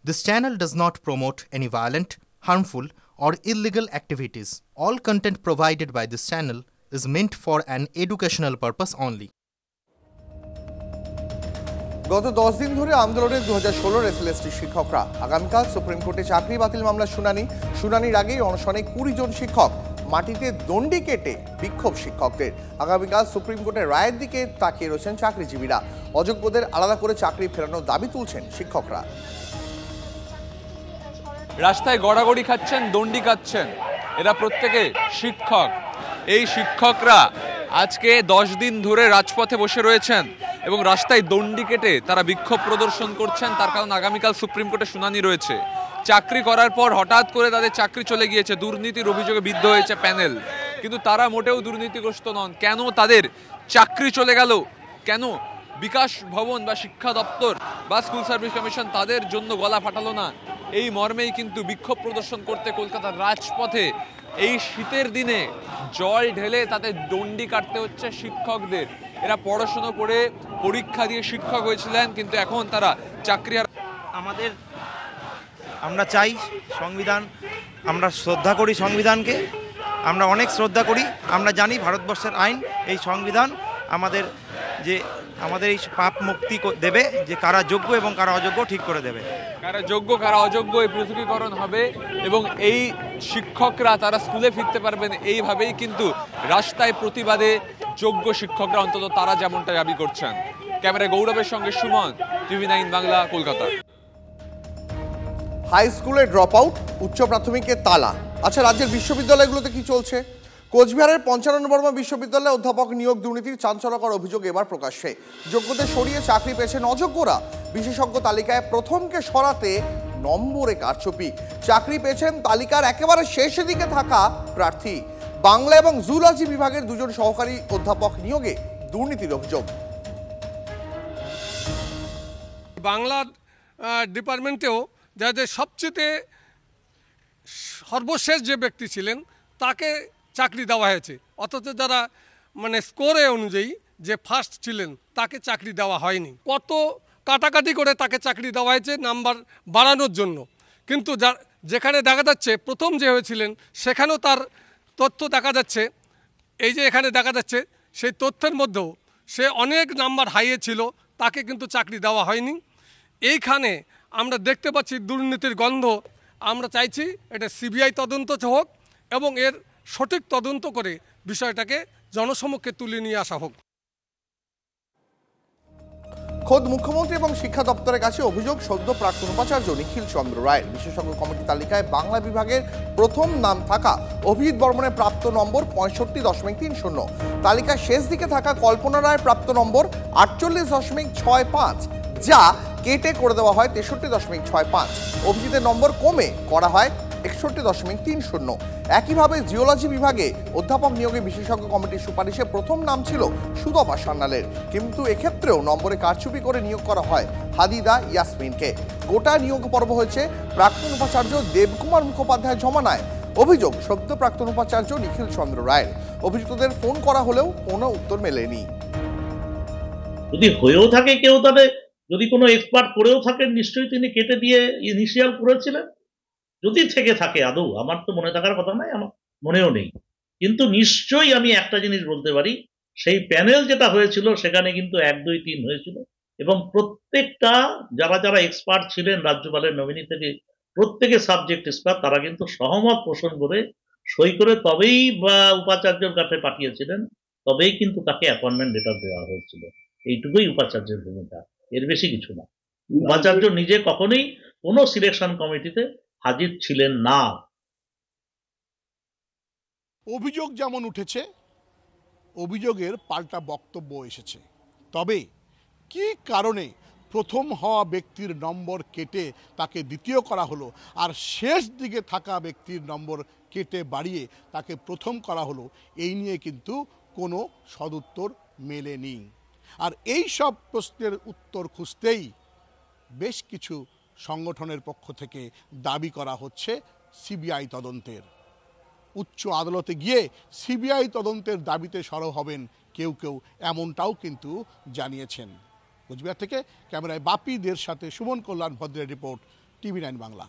This channel does not promote any violent, harmful, or illegal activities. All content provided by this channel is meant for an educational purpose only. গত 10 দিন ধরে আন্দোলনে 2016 SLST শিক্ষকরা আগামীকাল supreme কোর্টে চাকরি বাতিল মামলার শুনানির আগেই অনশনে 20 জন শিক্ষক মাটিতে দণ্ডি কেটে বিক্ষোভ শিক্ষকদের। আগামীকাল সুপ্রিম কোর্টের রায়ের দিকে তাকিয়ে রয়েছেন চাকরিজীবীরা। অযোগ্যদের আলাদা করে চাকরি ফেরানোর দাবি তুলছেন শিক্ষকরা। রাস্তায় গড়াগড়ি খাচ্ছেন, দণ্ডি কাটছেন, এরা প্রত্যেকে শিক্ষক। এই শিক্ষকরা আজকে 10 দিন ধরে রাজপথে বসে রয়েছেন এবং রাস্তায় দণ্ডি কেটে তারা বিক্ষোভ প্রদর্শন করছেন। তার কারণ আগামীকাল সুপ্রিম কোর্টে শুনানি রয়েছে। চাকরি করার পর হঠাৎ করে তাদের চাকরি চলে গিয়েছে, দুর্নীতির অভিযোগে বিদ্ধ হয়েছে প্যানেল, কিন্তু তারা মোটেও দুর্নীতিগ্রস্ত নন। কেন তাদের চাকরি চলে গেল? কেন বিকাশ ভবন বা শিক্ষা দপ্তর বা স্কুল সার্ভিস কমিশন তাদের জন্য গলা ফাটালো না? এই মর্মেই কিন্তু বিক্ষোভ প্রদর্শন করতে কলকাতার রাজপথে এই শীতের দিনে জল ঢেলে তাদের দণ্ডি কাটতে হচ্ছে শিক্ষকদের। এরা পড়াশোনা করে পরীক্ষা দিয়ে শিক্ষক হয়েছিলেন, কিন্তু এখন তারা চাকরি আমরা চাই সংবিধান, আমরা শ্রদ্ধা করি সংবিধানকে, আমরা অনেক শ্রদ্ধা করি। আমরা জানি ভারতবর্ষের আইন, এই সংবিধান আমাদের এই পাপ মুক্তি দেবে, যে কারা যোগ্য এবং কারা অযোগ্য ঠিক করে দেবে। কারা যোগ্য কারা অযোগ্য এই পৃথকীকরণ হবে এবং এই শিক্ষকরা তারা স্কুলে ফিরতে পারবেন। এইভাবেই কিন্তু রাস্তায় প্রতিবাদে যোগ্য শিক্ষকরা অন্তত তারা যেমনটা দাবি করছেন। ক্যামেরায় গৌরবের সঙ্গে সুমন, TV9 বাংলা, কলকাতা। হাই স্কুলে ড্রপ আউট, উচ্চ প্রাথমিকে তালা। আচ্ছা, রাজ্যের বিশ্ববিদ্যালয়গুলোতে কি চলছে? কোচবিহারের 55 বর্মা বিশ্ববিদ্যালয়ে অধ্যাপক নিয়োগ দুর্নীতির চাঞ্চল্যকর অভিযোগ এবার প্রকাশ্যে। যোগ্যদের সরিয়ে চাকরি পেয়েছেন অযোগ্যরা। বিশেষজ্ঞ তালিকায় প্রথমকে সরাতে নম্বরে কারচুপি। চাকরি পেয়েছেন তালিকার একেবারে শেষের দিকে থাকা প্রার্থী। বাংলা এবং জুলজি বিভাগের 2 জন সহকারী অধ্যাপক নিয়োগে দুর্নীতির অভিযোগ। বাংলা ডিপার্টমেন্টেও যাদের সবচেয়ে সর্বশেষ যে ব্যক্তি ছিলেন তাকে চাকরি দেওয়া হয়েছে, অথচ যারা স্কোরে অনুযায়ী যে ফার্স্ট ছিলেন তাকে চাকরি দেওয়া হয়নি। কত কাটাকাটি করে তাকে চাকরি দেওয়া হয়েছে নাম্বার বাড়ানোর জন্য, কিন্তু যেখানে দেখা যাচ্ছে প্রথম যে হয়েছিলেন সেখানেও তার তথ্য দেখা যাচ্ছে, এই যে এখানে দেখা যাচ্ছে সেই তথ্যের মধ্যেও সে অনেক নাম্বার হাইয়ে ছিল, তাকে কিন্তু চাকরি দেওয়া হয়নি। এইখানে আমরা দেখতে পাচ্ছি দুর্নীতির গন্ধ। আমরা চাইছি এটা সিবিআই তদন্ত হোক এবং এর সঠিক তদন্ত করে বিষয়টাকে জনসমক্ষে তুলে নিয়ে আসা হোক। খোদ মুখ্যমন্ত্রী এবং শিক্ষা দপ্তরের কাছে অভিযোগ সদ্য প্রাক্তন উপাচার্য নিখিল চন্দ্র রায়ের। বিশেষজ্ঞ কমিটি তালিকায় বাংলা বিভাগের প্রথম নাম থাকা অভিজিৎ বর্মনের প্রাপ্ত নম্বর 65.30। তালিকার শেষ দিকে থাকা কল্পনা রায়ের প্রাপ্ত নম্বর 48.65, যা কেটে করে দেওয়া হয় 63.65। অভিজিতের নম্বর কমে করা হয় 61.30। একইভাবে জিওলজি বিভাগে অধ্যাপক নিয়োগে বিশেষজ্ঞ কমিটির সুপারিশে প্রথম নাম ছিল সুতপা সান্যালের, কিন্তু এক্ষেত্রেও নম্বরে কারচুপি করে নিয়োগ করা হয় হাদিদা ইয়াসমিনকে। গোটা নিয়োগ পর্ব হয়েছে প্রাক্তন উপাচার্য দেবকুমার মুখোপাধ্যায় জমানায়। অভিযোগ সদ্য প্রাক্তন উপাচার্য নিখিল চন্দ্র রায়ের। অভিযুক্তদের ফোন করা হলেও কোনো উত্তর মেলেনি। যদি হয়েও থাকে কেউ, তবে যদি কোনো এক্সপার্ট করেও থাকেন, নিশ্চয়ই তিনি কেটে দিয়ে ইনিশিয়াল করেছিলেন। যদি থেকে থাকে আদৌ, আমার তো মনে থাকার কথা নয়, আমার মনেও নেই, কিন্তু নিশ্চয়ই আমি একটা জিনিস বলতে পারি, সেই প্যানেল যেটা হয়েছিল সেখানে কিন্তু 1, 2, 3 হয়েছিল এবং প্রত্যেকটা যারা এক্সপার্ট ছিলেন রাজ্যপালের নমিনি থেকে প্রত্যেকে সাবজেক্ট এক্সপার্ট, তারা কিন্তু সহমত পোষণ করে সই করে তবেই বা উপাচার্যের কাছে পাঠিয়েছিলেন, তবেই কিন্তু তাকে অ্যাপয়েন্টমেন্ট লেটার দেওয়া হয়েছিল। এইটুকুই উপাচার্যের ভূমিকা, এর বেশি কিছু না। উপাচার্য নিজে কখনোই কোনো সিলেকশন কমিটিতে হাজির ছিলেন না। অভিযোগ যেমন উঠেছে, অভিযোগের পাল্টা বক্তব্য এসেছে। তবে কি কারণে প্রথম হওয়া ব্যক্তির নম্বর কেটে তাকে দ্বিতীয় করা হলো আর শেষ দিকে থাকা ব্যক্তির নম্বর কেটে বাড়িয়ে তাকে প্রথম করা হলো, এই নিয়ে কিন্তু কোনো সদুত্তর মেলেনি। আর এই সব প্রশ্নের উত্তর খুঁজতেই বেশ কিছু সংগঠনের পক্ষ থেকে দাবি করা হচ্ছে সিবিআই তদন্তের। উচ্চ আদালতে গিয়ে সিবিআই তদন্তের দাবিতে সরব হবেন কেউ কেউ, এমনটাও কিন্তু জানিয়েছেন। কোচবিহার থেকে ক্যামেরায় বাপিদের সাথে সুমন কল্যাণ ভদ্রের রিপোর্ট, টিভি 9 বাংলা।